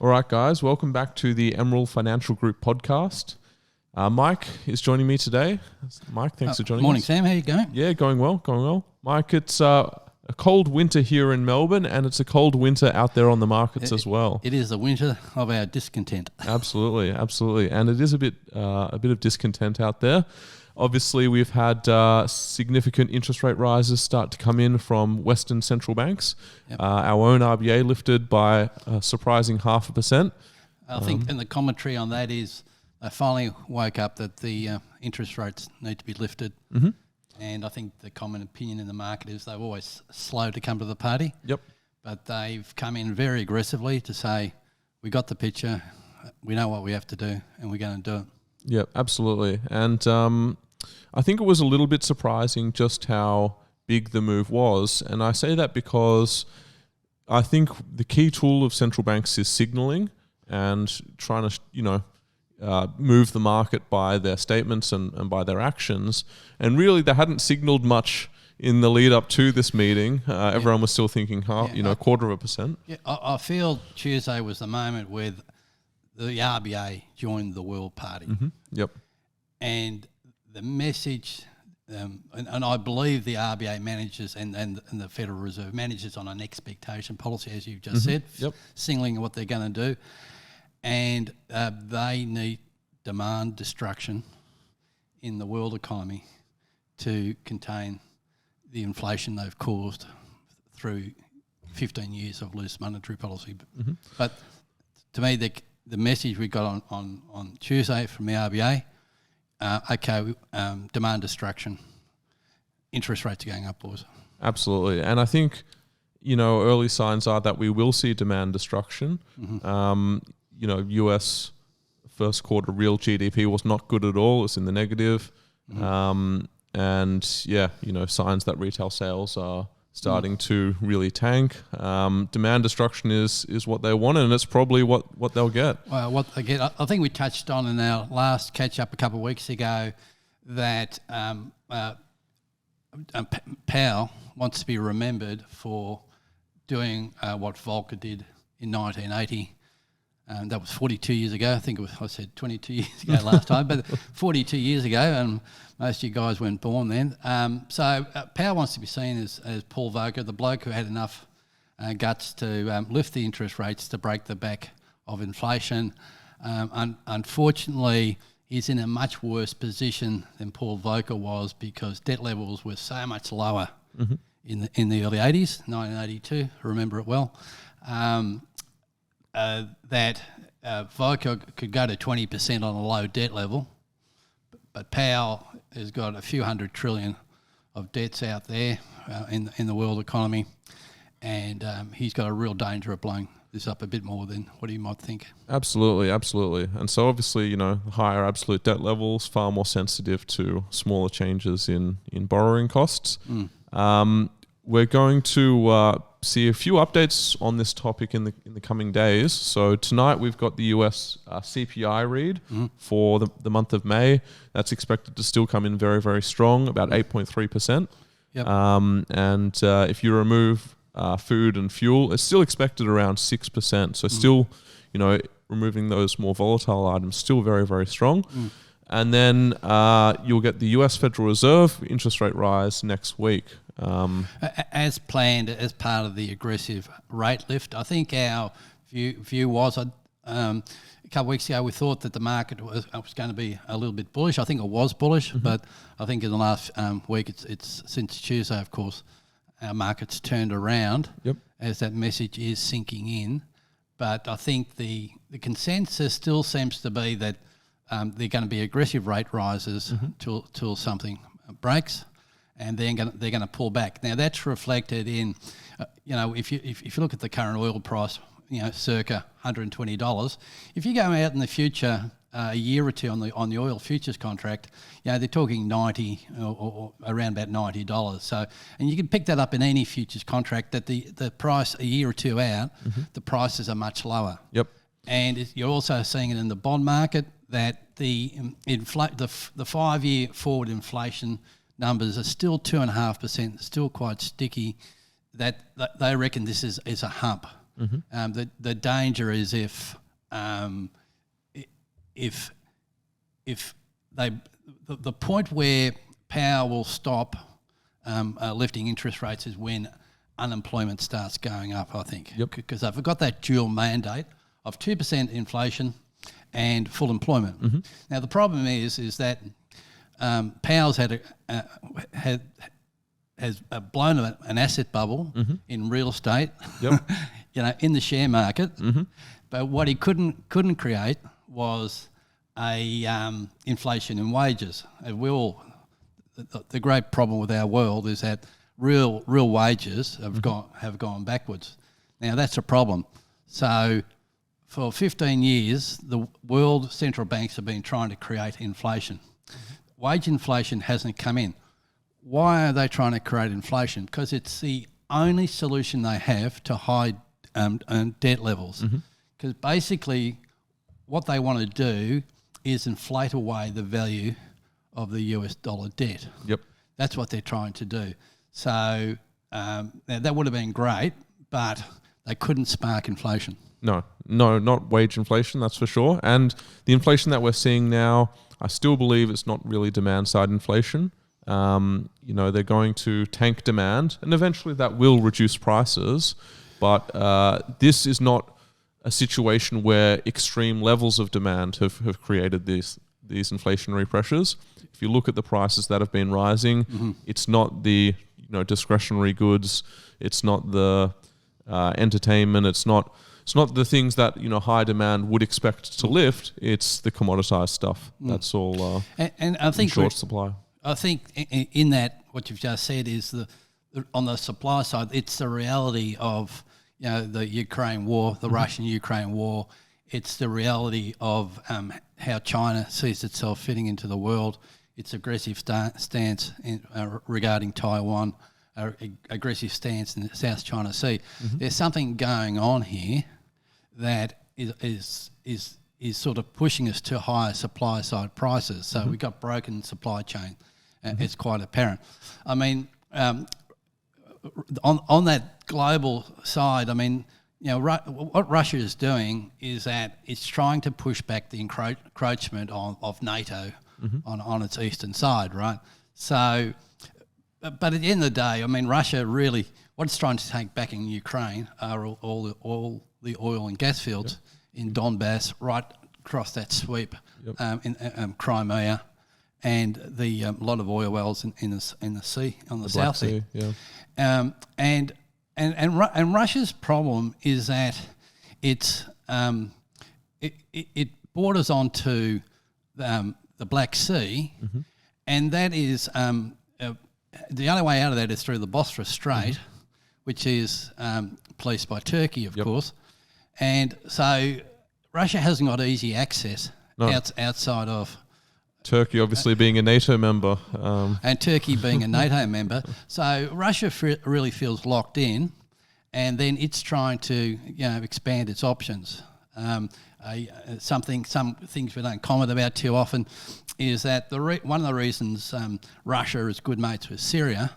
All right, guys, welcome back to the Emerald Financial Group podcast. Mike is joining me today. Mike, thanks for joining Morning, us. Sam. How you going? Yeah, going well. Mike, it's a cold winter here in Melbourne, and it's a cold winter out there on the markets as well. It is the winter of our discontent. Absolutely, and it is a bit of discontent out there. Obviously, we've had significant interest rate rises start to come in from Western central banks. Yep. Our own RBA lifted by a surprising 0.5%. I think, and the commentary on that is they finally woke up that the interest rates need to be lifted. Mm-hmm. And I think the common opinion in the market is they're always slow to come to the party. Yep. But they've come in very aggressively to say, we got the picture, we know what we have to do, and we're going to do it. Yep, absolutely. And I think it was a little bit surprising just how big the move was. And I say that because I think the key tool of central banks is signaling and trying to, move the market by their statements and by their actions. And really, they hadn't signaled much in the lead up to this meeting. Everyone was still thinking, 0.25%. Yeah, I feel Tuesday was the moment where the RBA joined the world party. Mm-hmm. Yep. And the message, and I believe the RBA manages and the Federal Reserve manages on an expectation policy, as you've just said, signaling what they're going to do. And they need demand destruction in the world economy to contain the inflation they've caused through 15 years of loose monetary policy. Mm-hmm. But to me, the message we got on Tuesday from the RBA, demand destruction, interest rates are going up, boys. Absolutely. And I think, early signs are that we will see demand destruction. Mm-hmm. US first quarter real GDP was not good at all. It's in the negative. Mm-hmm. Signs that retail sales are starting to really tank. Demand destruction is what they want, and it's probably what they'll get. Well, what they get, I think we touched on in our last catch-up a couple of weeks ago that Powell wants to be remembered for doing what Volcker did in 1980. That was 42 years ago. I think I said 22 years ago last time, but 42 years ago, and most of you guys weren't born then. So Powell wants to be seen as Paul Volcker, the bloke who had enough guts to lift the interest rates to break the back of inflation. Unfortunately, he's in a much worse position than Paul Volcker was because debt levels were so much lower in the early 80s, 1982, I remember it well. That Volcker could go to 20% on a low debt level, but Powell has got a few $100 trillion of debts out there in the world economy, and he's got a real danger of blowing this up a bit more than what he might think. Absolutely. And so obviously, higher absolute debt levels, far more sensitive to smaller changes in borrowing costs. We're going to see a few updates on this topic in the coming days. So tonight we've got the US CPI read for the month of May. That's expected to still come in very, very strong, about 8.3%. Yep. If you remove food and fuel, it's still expected around 6%. So still, removing those more volatile items, still very, very strong. And then you'll get the US Federal Reserve interest rate rise next week. As planned, as part of the aggressive rate lift, I think our view was a couple of weeks ago we thought that the market was going to be a little bit bullish. I think it was bullish, but I think in the last week, it's since Tuesday, of course, our market's turned around as that message is sinking in. But I think the consensus still seems to be that they're going to be aggressive rate rises till something breaks. And they're going to pull back. Now that's reflected in, if you look at the current oil price, circa $120. If you go out in the future a year or two on the oil futures contract, they're talking 90 or around about $90. So, and you can pick that up in any futures contract that the price a year or two out, the prices are much lower. Yep. And you're also seeing it in the bond market that the 5-year forward inflation numbers are still 2.5%, still quite sticky. That they reckon this is a hump. The danger is if the point where power will stop lifting interest rates is when unemployment starts going up, I think. Yep. Because they've got that dual mandate of 2% inflation and full employment. Now, the problem is that Powell's has blown an asset bubble in real estate, in the share market. But what he couldn't create was a inflation in wages. And the great problem with our world is that real wages have gone backwards. Now that's a problem. So for 15 years, the world central banks have been trying to create inflation. Wage inflation hasn't come in. Why are they trying to create inflation? Because it's the only solution they have to high debt levels. Because basically what they want to do is inflate away the value of the US dollar debt. Yep. That's what they're trying to do. So now that would have been great, but they couldn't spark inflation. No, not wage inflation, that's for sure. And the inflation that we're seeing now, I still believe it's not really demand-side inflation. They're going to tank demand, and eventually that will reduce prices. But this is not a situation where extreme levels of demand have created these inflationary pressures. If you look at the prices that have been rising, it's not the discretionary goods, it's not the entertainment, it's not the things that high demand would expect to lift. It's the commoditized stuff. That's all. And I think in short supply. I think in that what you've just said is on the supply side, it's the reality of the Ukraine war, the Russian-Ukraine war. It's the reality of how China sees itself fitting into the world. Its aggressive stance regarding Taiwan, aggressive stance in the South China Sea. There's something going on here that is sort of pushing us to higher supply side prices. So we've got broken supply chain. It's quite apparent. I mean, on that global side, I mean, what Russia is doing is that it's trying to push back the encroachment of NATO on its eastern side, right? So, but at the end of the day, I mean, Russia really, what it's trying to take back in Ukraine are all the oil and gas fields in Donbass, right across that sweep in Crimea, and the lot of oil wells in the sea on the South Sea. And Russia's problem is that it borders onto the Black Sea, and that is the only way out of that is through the Bosphorus Strait, which is policed by Turkey, of course, and so Russia hasn't got easy access outside of Turkey, obviously being a NATO member, and Turkey being a NATO member. So Russia really feels locked in, and then it's trying to expand its options. Some things we don't comment about too often is that one of the reasons Russia is good mates with Syria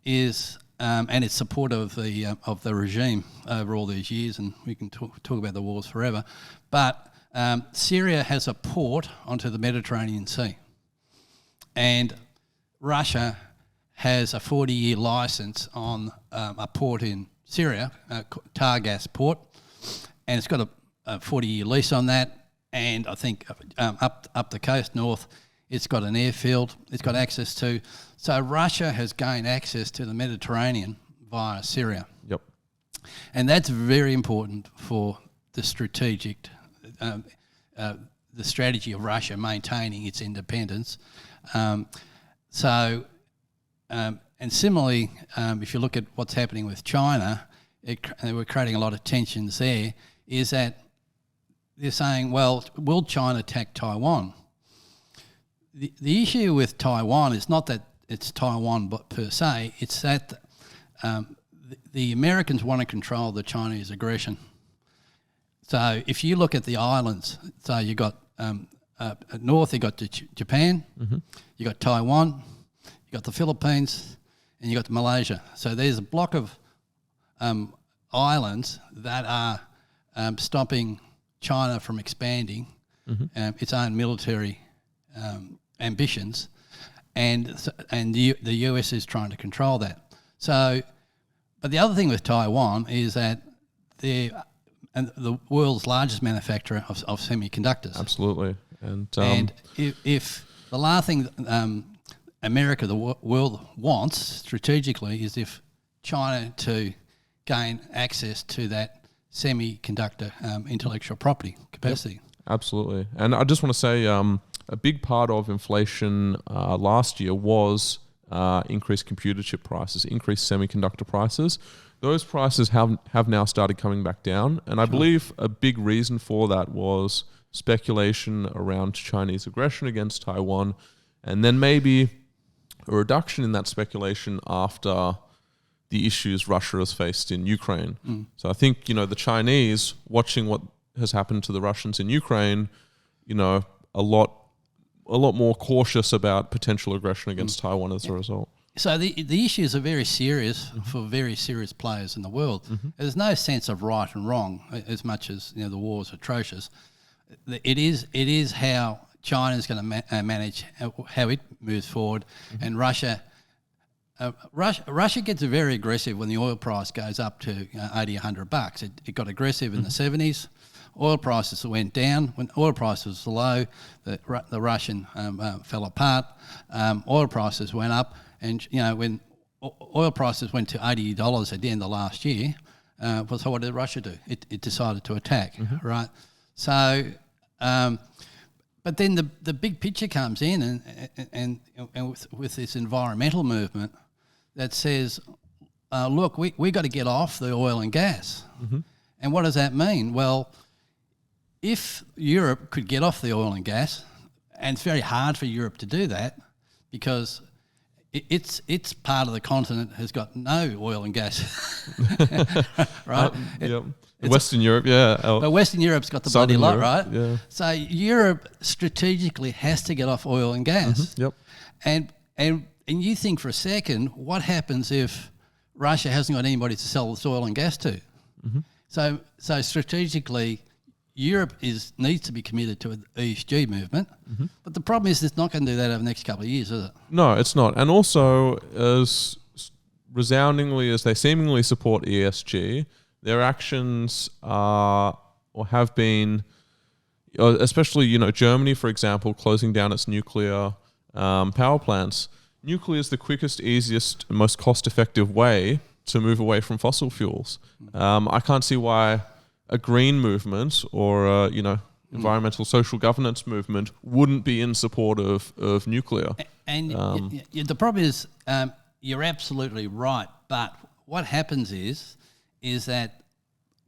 is and its support of the regime over all these years, and we can talk about the wars forever, but Syria has a port onto the Mediterranean Sea, and Russia has a 40-year license on a port in Syria, Targas port, and it's got a 40-year lease on that, and I think up the coast north, it's got an airfield, it's got access to. So Russia has gained access to the Mediterranean via Syria. Yep. And that's very important for the strategic, the strategy of Russia maintaining its independence. And similarly, if you look at what's happening with China, we're creating a lot of tensions there, is that they're saying, well, will China attack Taiwan? The issue with Taiwan is not that it's Taiwan but per se, it's that the Americans want to control the Chinese aggression. So if you look at the islands, so you got north, you got Japan, you got Taiwan, you got the Philippines, and you got Malaysia. So there's a block of islands that are stopping China from expanding its own military ambitions, and the US is trying to control that. So, but the other thing with Taiwan is that they're the world's largest manufacturer of semiconductors. Absolutely. And if the last thing America, the world wants strategically, is if China to gain access to that semiconductor intellectual property capacity. Yep. Absolutely. And I just want to say a big part of inflation last year was increased computer chip prices, increased semiconductor prices. Those prices have now started coming back down. And I believe a big reason for that was speculation around Chinese aggression against Taiwan, and then maybe a reduction in that speculation after the issues Russia has faced in Ukraine. So I think, the Chinese, watching what has happened to the Russians in Ukraine, a lot more cautious about potential aggression against Taiwan as a result. So the issues are very serious for very serious players in the world. There's no sense of right and wrong as much as the war is atrocious. It is how China is going to manage how it moves forward, and Russia gets very aggressive when the oil price goes up to $80, $100. It got aggressive in the 70s. Oil prices went down. When oil prices were low, the Russian fell apart. Oil prices went up, and when oil prices went to $80 at the end of last year, so what did Russia do? It decided to attack, right? So, but then the big picture comes in, and with this environmental movement that says, look, we got to get off the oil and gas. And what does that mean? Well, if Europe could get off the oil and gas, and it's very hard for Europe to do that because its part of the continent has got no oil and gas, right? Western Europe, But Western Europe's got the bloody lot, right? Yeah. So Europe strategically has to get off oil and gas. And you think for a second, what happens if Russia hasn't got anybody to sell this oil and gas to? So strategically, Europe needs to be committed to an ESG movement, but the problem is it's not going to do that over the next couple of years, is it? No, it's not. And also, as resoundingly as they seemingly support ESG, their actions are or have been, especially Germany, for example, closing down its nuclear power plants. Nuclear is the quickest, easiest, and most cost-effective way to move away from fossil fuels. I can't see why a green movement or environmental social governance movement wouldn't be in support of nuclear. And the problem is you're absolutely right, but what happens is that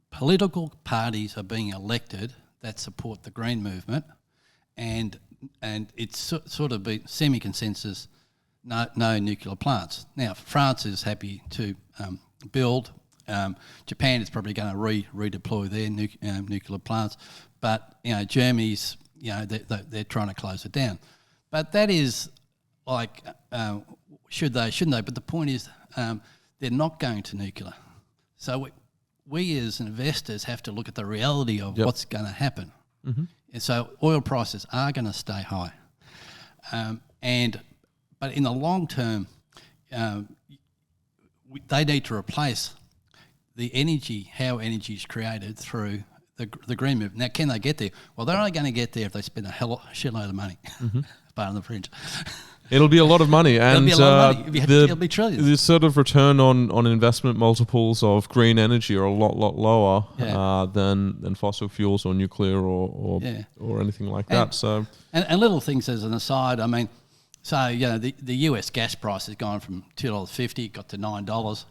political parties are being elected that support the green movement, and it's sort of been semi-consensus, no nuclear plants. Now, France is happy to build. Japan is probably going to redeploy their nuclear plants, but Germany's they're trying to close it down. But that is like should they, shouldn't they? But the point is they're not going to nuclear. So we as investors have to look at the reality of what's going to happen. And so oil prices are going to stay high, but in the long term, they need to replace how energy is created through the green movement. Now, can they get there? Well, they're only going to get there if they spend a shitload of money. Pardon the French. It'll be a lot of money, and it'll be a lot of money. It'll be trillions. The sort of return on investment multiples of green energy are a lot lower than fossil fuels or nuclear or anything like that. So and little things as an aside. I mean, so the US gas price has gone from $2.50 got to $9.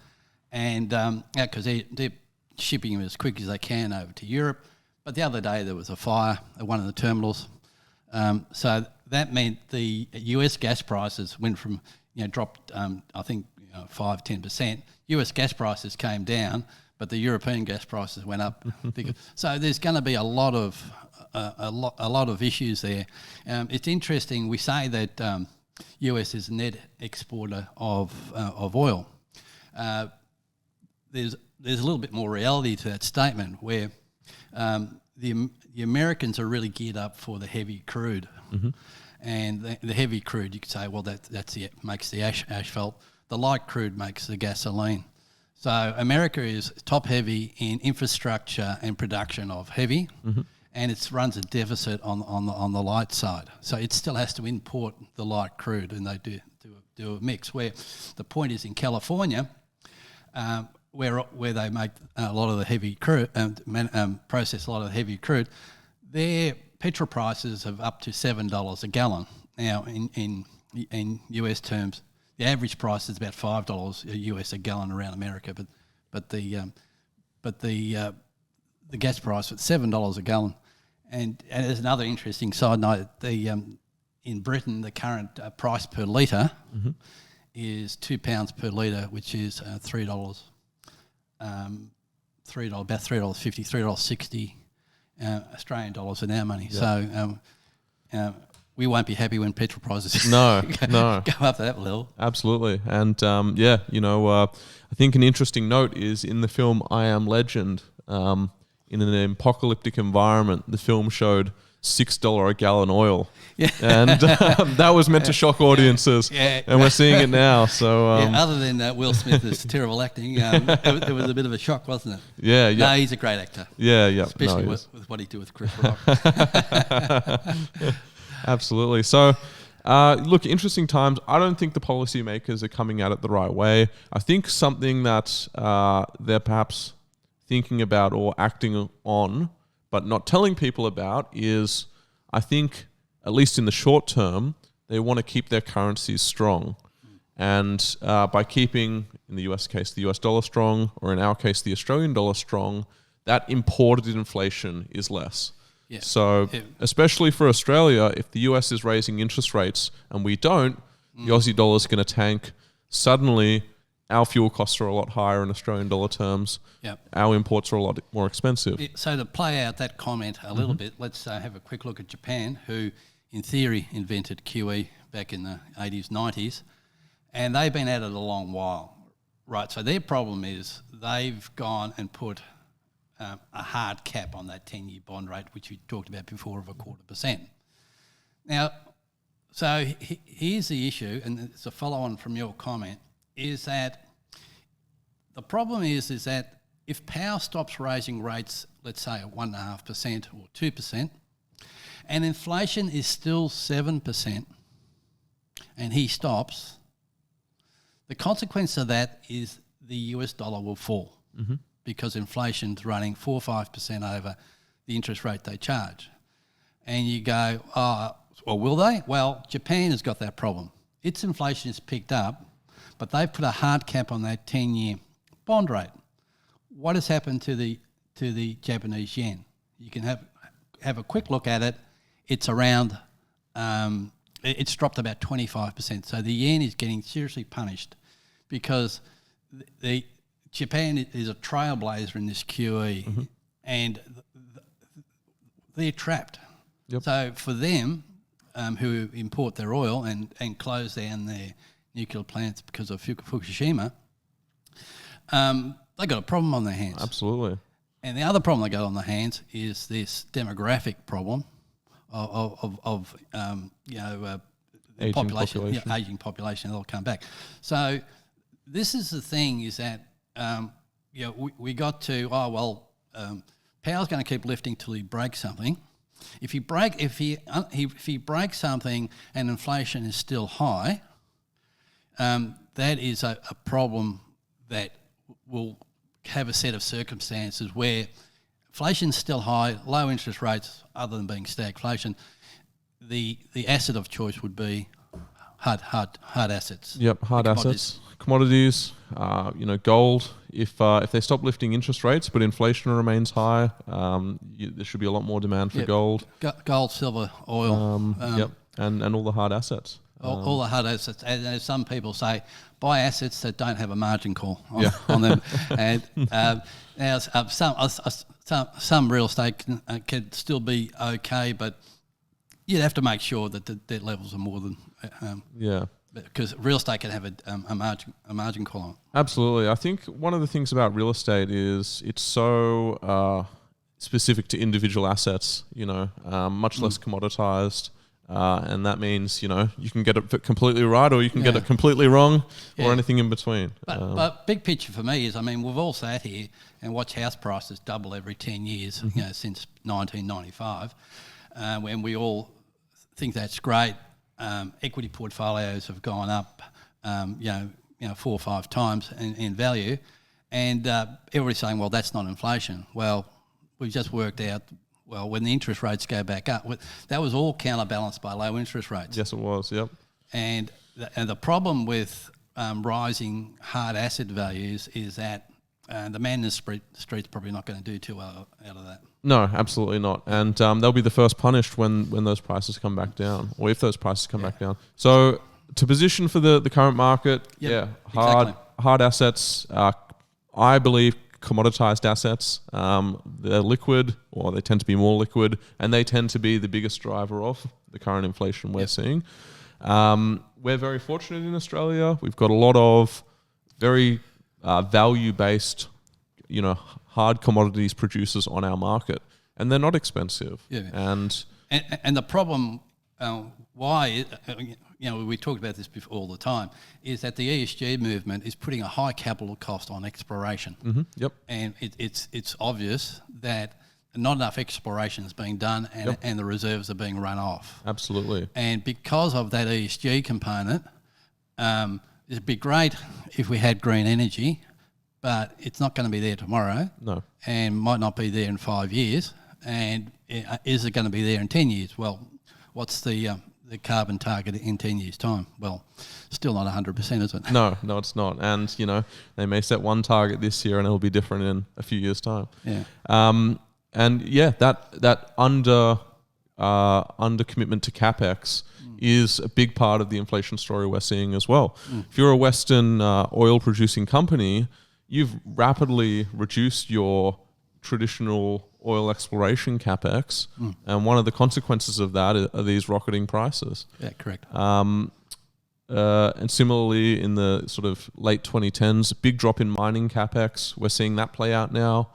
And because they're shipping them as quick as they can over to Europe. But the other day there was a fire at one of the terminals. So that meant the US gas prices went from, dropped, I think, 5-10%. US gas prices came down, but the European gas prices went up. So there's going to be a lot of issues there. It's interesting. We say that US is a net exporter of oil. there's a little bit more reality to that statement where the Americans are really geared up for the heavy crude. Mm-hmm. And the heavy crude, you could say, well, makes the asphalt. The light crude makes the gasoline. So America is top heavy in infrastructure and production of heavy, and it runs a deficit on the light side. So it still has to import the light crude, and they do a mix. Where the point is in California, where they make a lot of the heavy crude, process a lot of the heavy crude, their petrol prices have up to $7 a gallon. Now, in US terms, the average price is about $5 US a gallon around America, but the gas price is $7 a gallon. And there's another interesting side note: in Britain, the current price per litre is £2 per litre, which is $3, about $3.50, $3.60 Australian dollars in our money. Yeah. So we won't be happy when petrol prices go up to that level. Absolutely. And I think an interesting note is in the film I Am Legend, in an apocalyptic environment, the film showed $6 a gallon oil. Yeah. And that was meant to shock audiences. Yeah. And we're seeing it now. So other than Will Smith's terrible acting, it was a bit of a shock, wasn't it? Yeah. No, he's a great actor. Yeah. Especially with what he did with Chris Rock. Absolutely. So, look, interesting times. I don't think the policymakers are coming at it the right way. I think something that they're perhaps thinking about or acting on, but not telling people about, is I think, at least in the short term, they want to keep their currencies strong. And by keeping, in the US case, the US dollar strong, or in our case, the Australian dollar strong, that imported inflation is less. Yeah. So especially for Australia, if the US is raising interest rates and we don't, the Aussie dollar is going to tank. Suddenly, our fuel costs are a lot higher in Australian dollar terms. Yep. Our imports are a lot more expensive. So to play out that comment a little bit, let's have a quick look at Japan, who in theory invented QE back in the 80s, 90s, and they've been at it a long while. Right, so their problem is they've gone and put a hard cap on that 10-year bond rate, which we talked about before, of 0.25%. Now, so here's the issue, and it's a follow-on from your comment, is that the problem is that if Powell stops raising rates, let's say at 1.5% or 2%, and inflation is still 7%, and he stops, the consequence of that is the US dollar will fall. Mm-hmm. Because inflation's running 4 or 5% over the interest rate they charge. And you go, well, will they? Well, Japan has got that problem. Its inflation has picked up, but they've put a hard cap on that 10-year bond rate. What has happened to the Japanese yen? You can have a quick look at it. It's around, it's dropped about 25%. So the yen is getting seriously punished because Japan is a trailblazer in this QE, and they're trapped. Yep. So for them, who import their oil and close down their nuclear plants because of Fukushima, they got a problem on their hands. Absolutely. And the other problem they got on their hands is this demographic problem of aging population. Aging population. They'll come back. So this is the thing: is that we got to Powell's going to keep lifting till he breaks something. If he breaks something and inflation is still high, that is a problem that will have a set of circumstances where inflation's still high, low interest rates, other than being stagflation, the asset of choice would be hard assets. Yep, hard assets. Commodities, gold. If they stop lifting interest rates, but inflation remains high, there should be a lot more demand for gold. Gold, silver, oil. And all the hard assets. All the hard assets. And as some people say, buy assets that don't have a margin call on them. And now some real estate can still be okay, but you'd have to make sure that the debt levels are more than... because real estate can have a margin call on it. Absolutely. I think one of the things about real estate is it's so specific to individual assets, much less commoditized. And that means, you can get it completely right or you can get it completely wrong or anything in between. But big picture for me is, we've all sat here and watched house prices double every 10 years, since 1995, when we all think that's great. Equity portfolios have gone up, 4 or 5 times in value. And everybody's saying, well, that's not inflation. Well, we've just worked out, when the interest rates go back up, that was all counterbalanced by low interest rates. Yes, it was, yep. And the problem with rising hard asset values is that the man in the street's probably not going to do too well out of that. No, absolutely not. And they'll be the first punished when those prices come back down, or if those prices come back down. So to position for the current market, hard assets, I believe commoditized assets, they're liquid, or they tend to be more liquid, and they tend to be the biggest driver of the current inflation we're seeing. We're very fortunate in Australia. We've got a lot of very value-based, hard commodities producers on our market, and they're not expensive. Yeah. And the problem, why, we talked about this before all the time, is that the ESG movement is putting a high capital cost on exploration. Mm-hmm. Yep. And it's obvious that not enough exploration is being done, and the reserves are being run off. Absolutely. And because of that ESG component, it'd be great if we had green energy, but it's not going to be there tomorrow. No. And might not be there in 5 years. And is it going to be there in 10 years? Well, what's the carbon target in 10 years' time? Well, still not 100%, is it? No, it's not. And, they may set one target this year and it'll be different in a few years' time. Yeah. That under commitment to CapEx is a big part of the inflation story we're seeing as well. If you're a Western oil producing company, you've rapidly reduced your traditional oil exploration CapEx, and one of the consequences of that are these rocketing prices. Yeah, correct. And similarly, in the sort of late 2010s, big drop in mining CapEx. We're seeing that play out now.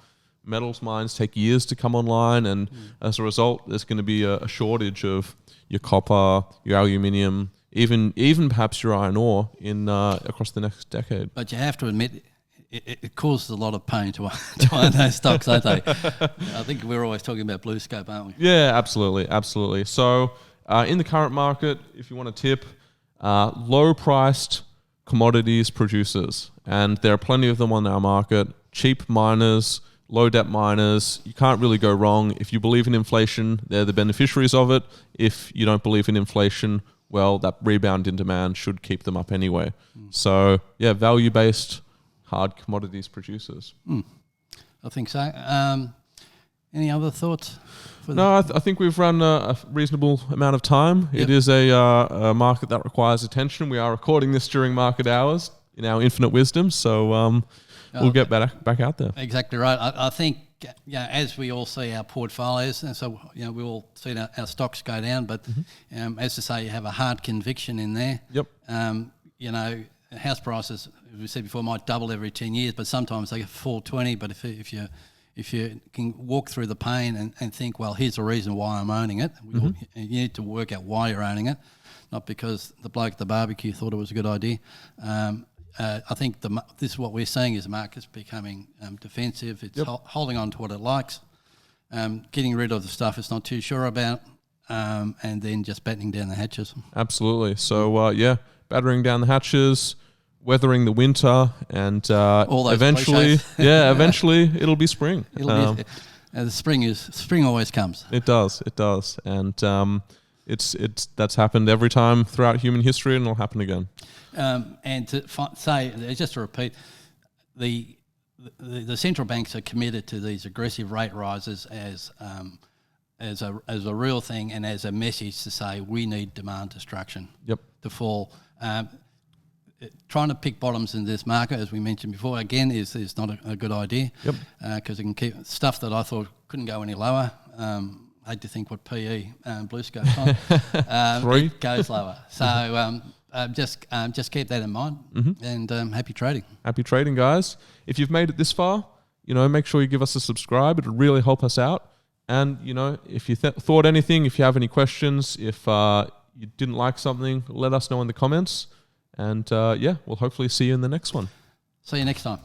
Metals mines take years to come online, and as a result, there's going to be a shortage of your copper, your aluminium, even perhaps your iron ore in across the next decade. But you have to admit, it causes a lot of pain to own those stocks, don't they? I think we're always talking about blue scope, aren't we? Yeah, absolutely. So in the current market, if you want to tip, low-priced commodities producers, and there are plenty of them on our market, cheap miners, low-debt miners. You can't really go wrong. If you believe in inflation, they're the beneficiaries of it. If you don't believe in inflation, well, that rebound in demand should keep them up anyway. So, value-based hard commodities producers. I think so. Any other thoughts? I think we've run a reasonable amount of time. Yep. It is a market that requires attention. We are recording this during market hours in our infinite wisdom, so we'll get back out there. Exactly right. I think as we all see our portfolios, and so we all see our stocks go down, but as to say, you have a hard conviction in there. Yep. House prices, as we said before, might double every 10 years, but sometimes they fall 20. But if you can walk through the pain and think, well, here's the reason why I'm owning it. You need to work out why you're owning it, not because the bloke at the barbecue thought it was a good idea. I think this is what we're seeing is the market's becoming defensive. It's holding on to what it likes, getting rid of the stuff it's not too sure about, and then just battening down the hatches. Absolutely. So, battering down the hatches, weathering the winter, and eventually it'll be spring. The spring always comes. It does, and that's happened every time throughout human history, and it'll happen again. And to say, just to repeat, the central banks are committed to these aggressive rate rises as a real thing, and as a message to say we need demand destruction to fall. Trying to pick bottoms in this market, as we mentioned before, again is not a good idea. Because it can keep stuff that I thought couldn't go any lower. I hate to think what PE Blue Scope's on. 3 it goes lower. So just keep that in mind, and happy trading. Happy trading, guys. If you've made it this far, make sure you give us a subscribe. It'll really help us out. And, if you thought anything, if you have any questions, if you didn't like something, let us know in the comments. And, we'll hopefully see you in the next one. See you next time.